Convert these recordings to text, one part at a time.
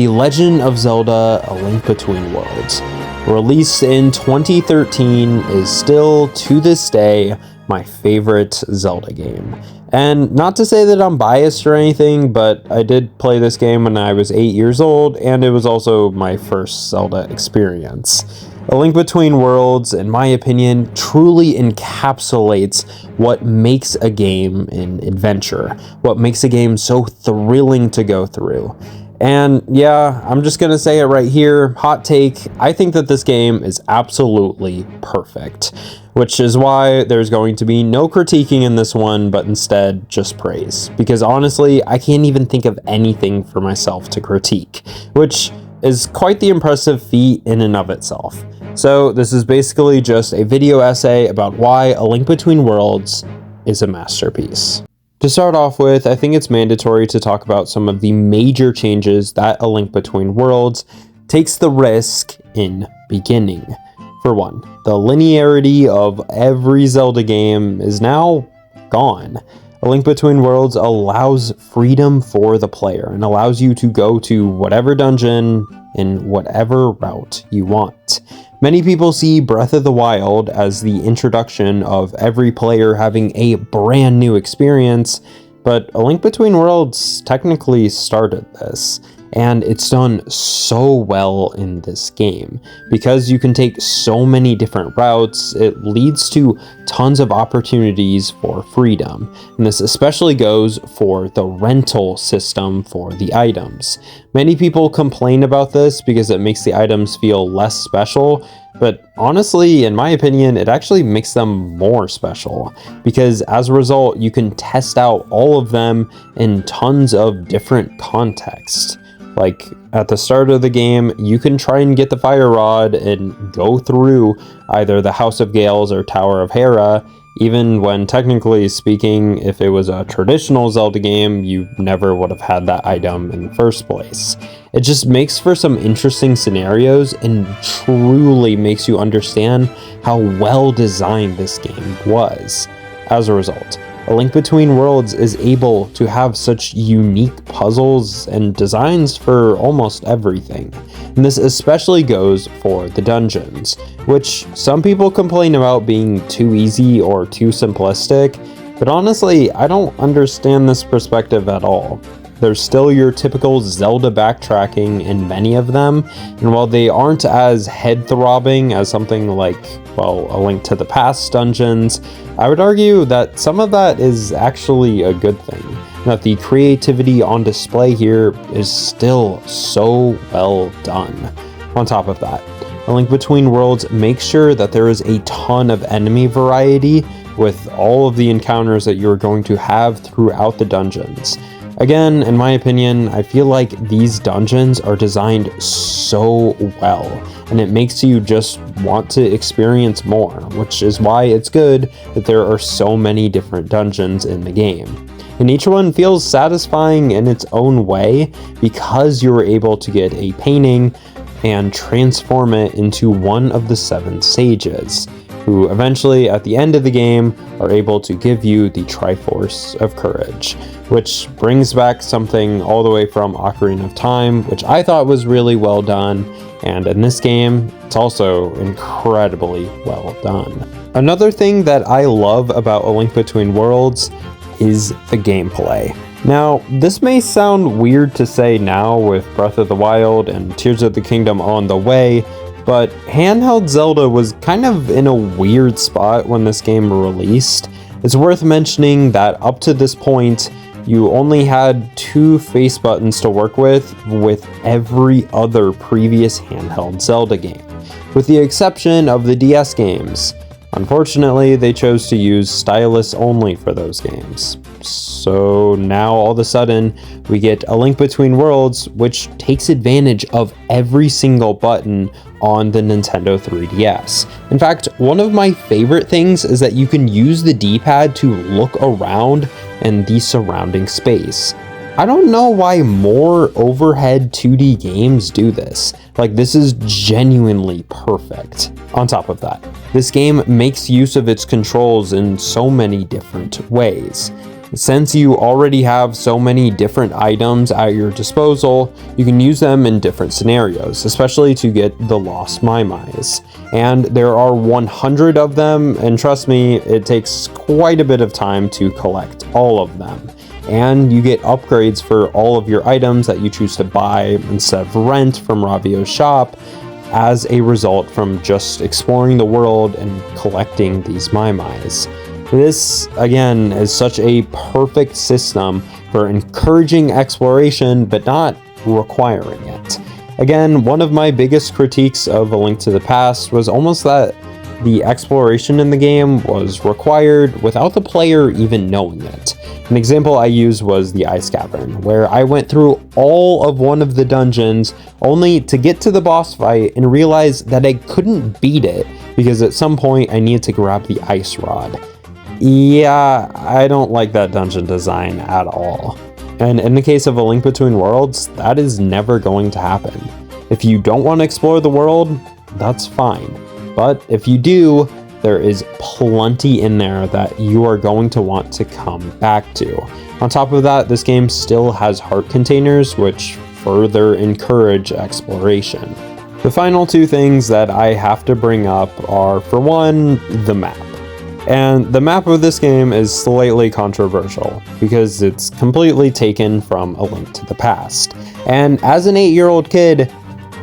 The Legend of Zelda: A Link Between Worlds, released in 2013, is still, to this day, my favorite Zelda game. And not to say that I'm biased or anything, but I did play this game when I was 8 years old, and it was also my first Zelda experience. A Link Between Worlds, in my opinion, truly encapsulates what makes a game an adventure, what makes a game so thrilling to go through. And yeah, I'm just gonna say it right here, hot take, I think that this game is absolutely perfect, which is why there's going to be no critiquing in this one, but instead just praise. Because honestly, I can't even think of anything for myself to critique, which is quite the impressive feat in and of itself. So this is basically just a video essay about why A Link Between Worlds is a masterpiece. To start off with, I think it's mandatory to talk about some of the major changes that A Link Between Worlds takes the risk in beginning. For one, the linearity of every Zelda game is now gone. A Link Between Worlds allows freedom for the player and allows you to go to whatever dungeon in whatever route you want. Many people see Breath of the Wild as the introduction of every player having a brand new experience, but A Link Between Worlds technically started this. And it's done so well in this game. Because you can take so many different routes, it leads to tons of opportunities for freedom. And this especially goes for the rental system for the items. Many people complain about this because it makes the items feel less special, but honestly, in my opinion, it actually makes them more special. Because as a result, you can test out all of them in tons of different contexts. Like, at the start of the game, you can try and get the Fire Rod and go through either the House of Gales or Tower of Hera, even when technically speaking, if it was a traditional Zelda game, you never would have had that item in the first place. It just makes for some interesting scenarios and truly makes you understand how well designed this game was. As a result, A Link Between Worlds is able to have such unique puzzles and designs for almost everything. And this especially goes for the dungeons, which some people complain about being too easy or too simplistic, but honestly, I don't understand this perspective at all. There's still your typical Zelda backtracking in many of them, and while they aren't as head-throbbing as something like, well, A Link to the Past dungeons, I would argue that some of that is actually a good thing, that the creativity on display here is still so well done. On top of that, A Link Between Worlds makes sure that there is a ton of enemy variety with all of the encounters that you're going to have throughout the dungeons. Again, in my opinion, I feel like these dungeons are designed so well, and it makes you just want to experience more, which is why it's good that there are so many different dungeons in the game. And each one feels satisfying in its own way because you were able to get a painting and transform it into one of the 7 sages, who eventually, at the end of the game, are able to give you the Triforce of Courage, which brings back something all the way from Ocarina of Time, which I thought was really well done, and in this game, it's also incredibly well done. Another thing that I love about A Link Between Worlds is the gameplay. Now, this may sound weird to say now with Breath of the Wild and Tears of the Kingdom on the way, but handheld Zelda was kind of in a weird spot when this game released. It's worth mentioning that up to this point, you only had 2 face buttons to work with every other previous handheld Zelda game, with the exception of the DS games. Unfortunately, they chose to use stylus only for those games. So now all of a sudden, we get A Link Between Worlds, which takes advantage of every single button on the Nintendo 3DS. In fact, one of my favorite things is that you can use the D-pad to look around in the surrounding space. I don't know why more overhead 2D games do this. Like, this is genuinely perfect. On top of that, this game makes use of its controls in so many different ways. Since you already have so many different items at your disposal, you can use them in different scenarios, especially to get the lost Mai-Mais. And there are 100 of them, and trust me, it takes quite a bit of time to collect all of them. And you get upgrades for all of your items that you choose to buy instead of rent from Ravio's shop as a result from just exploring the world and collecting these Mai-Mais. This, again, is such a perfect system for encouraging exploration, but not requiring it. Again, one of my biggest critiques of A Link to the Past was almost that the exploration in the game was required without the player even knowing it. An example I used was the Ice Cavern, where I went through all of one of the dungeons only to get to the boss fight and realize that I couldn't beat it because at some point I needed to grab the Ice Rod. Yeah, I don't like that dungeon design at all. And in the case of A Link Between Worlds, that is never going to happen. If you don't want to explore the world, that's fine. But if you do, there is plenty in there that you are going to want to come back to. On top of that, this game still has heart containers, which further encourage exploration. The final two things that I have to bring up are, for one, the map. And the map of this game is slightly controversial because it's completely taken from A Link to the Past. And as an 8-year-old kid,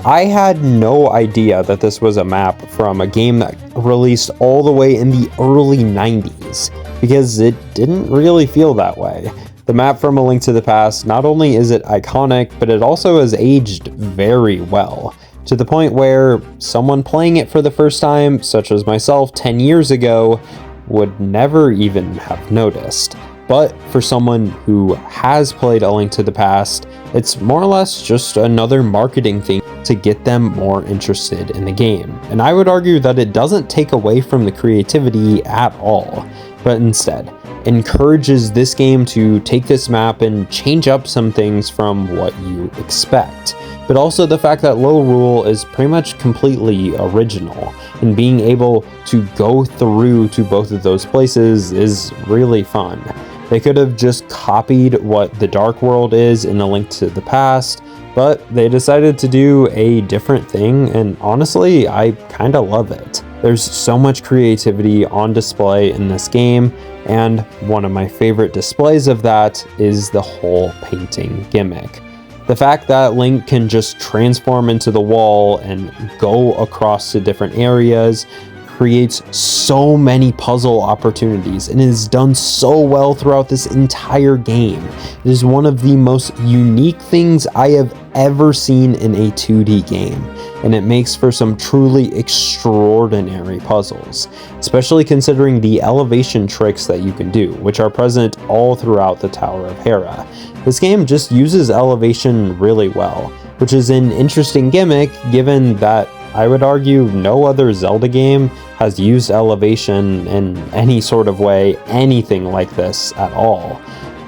I had no idea that this was a map from a game that released all the way in the early 90s, because it didn't really feel that way. The map from A Link to the Past, not only is it iconic, but it also has aged very well, to the point where someone playing it for the first time, such as myself 10 years ago, would never even have noticed. But for someone who has played A Link to the Past, it's more or less just another marketing thing to get them more interested in the game. And I would argue that it doesn't take away from the creativity at all, but instead encourages this game to take this map and change up some things from what you expect. But also the fact that Lorule is pretty much completely original, and being able to go through to both of those places is really fun. They could have just copied what the Dark World is in A Link to the Past, but they decided to do a different thing, and honestly, I kinda love it. There's so much creativity on display in this game, and one of my favorite displays of that is the whole painting gimmick. The fact that Link can just transform into the wall and go across to different areas creates so many puzzle opportunities and is done so well throughout this entire game. It is one of the most unique things I have ever seen in a 2D game, and it makes for some truly extraordinary puzzles, especially considering the elevation tricks that you can do, which are present all throughout the Tower of Hera. This game just uses elevation really well, which is an interesting gimmick given that I would argue no other Zelda game has used elevation in any sort of way, anything like this at all.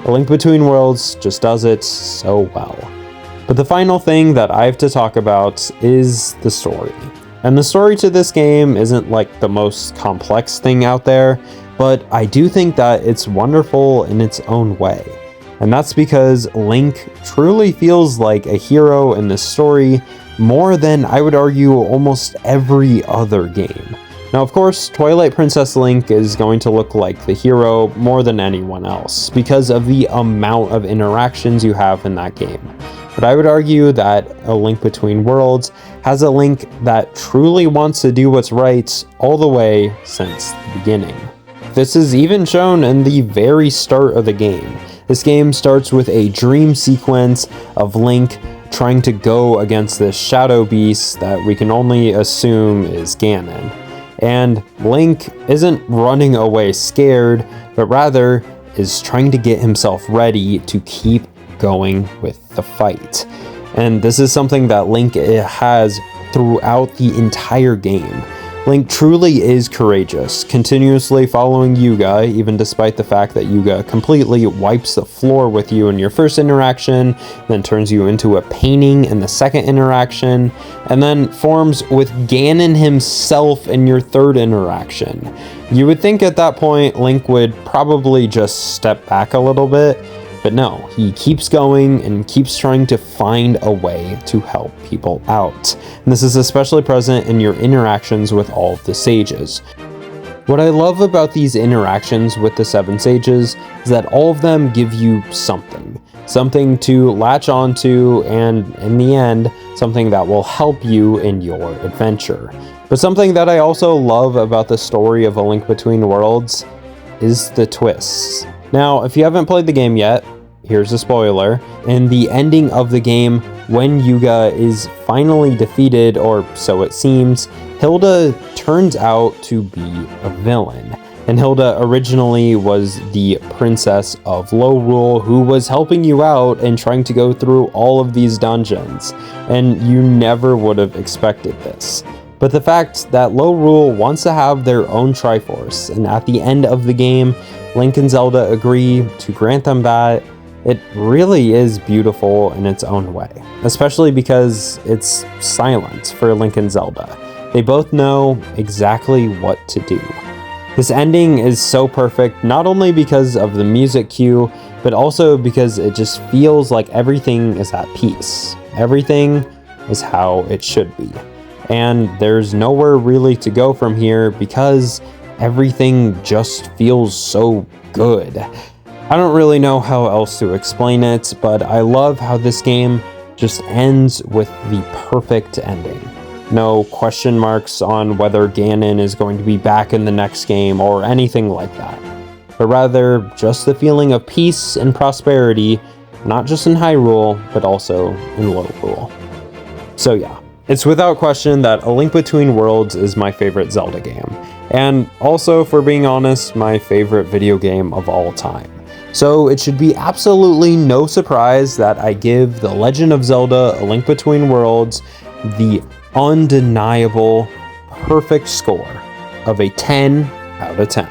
A Link Between Worlds just does it so well. But the final thing that I have to talk about is the story. And the story to this game isn't like the most complex thing out there, but I do think that it's wonderful in its own way. And that's because Link truly feels like a hero in this story more than, I would argue, almost every other game. Now, of course, Twilight Princess Link is going to look like the hero more than anyone else because of the amount of interactions you have in that game. But I would argue that A Link Between Worlds has a Link that truly wants to do what's right all the way since the beginning. This is even shown in the very start of the game. This game starts with a dream sequence of Link trying to go against this shadow beast that we can only assume is Ganon. And Link isn't running away scared, but rather is trying to get himself ready to keep going with the fight. And this is something that Link has throughout the entire game. Link truly is courageous, continuously following Yuga, even despite the fact that Yuga completely wipes the floor with you in your first interaction, then turns you into a painting in the second interaction, and then forms with Ganon himself in your third interaction. You would think at that point Link would probably just step back a little bit, but no, he keeps going and keeps trying to find a way to help people out. And this is especially present in your interactions with all of the sages. What I love about these interactions with the 7 sages is that all of them give you something to latch onto, and in the end, something that will help you in your adventure. But something that I also love about the story of A Link Between Worlds is the twists. Now, if you haven't played the game yet, here's a spoiler. In the ending of the game, when Yuga is finally defeated, or so it seems, Hilda turns out to be a villain. And Hilda originally was the princess of Lorule, who was helping you out and trying to go through all of these dungeons. And you never would have expected this. But the fact that Lorule wants to have their own Triforce, and at the end of the game, Link and Zelda agree to grant them that, it really is beautiful in its own way, especially because it's silent for Link and Zelda. They both know exactly what to do. This ending is so perfect, not only because of the music cue, but also because it just feels like everything is at peace. Everything is how it should be. And there's nowhere really to go from here because everything just feels so good. I don't really know how else to explain it, but I love how this game just ends with the perfect ending. No question marks on whether Ganon is going to be back in the next game or anything like that, but rather just the feeling of peace and prosperity, not just in Hyrule, but also in Lorule. So yeah, it's without question that A Link Between Worlds is my favorite Zelda game, and also, for being honest, my favorite video game of all time. So it should be absolutely no surprise that I give The Legend of Zelda: A Link Between Worlds the undeniable perfect score of a 10 out of 10.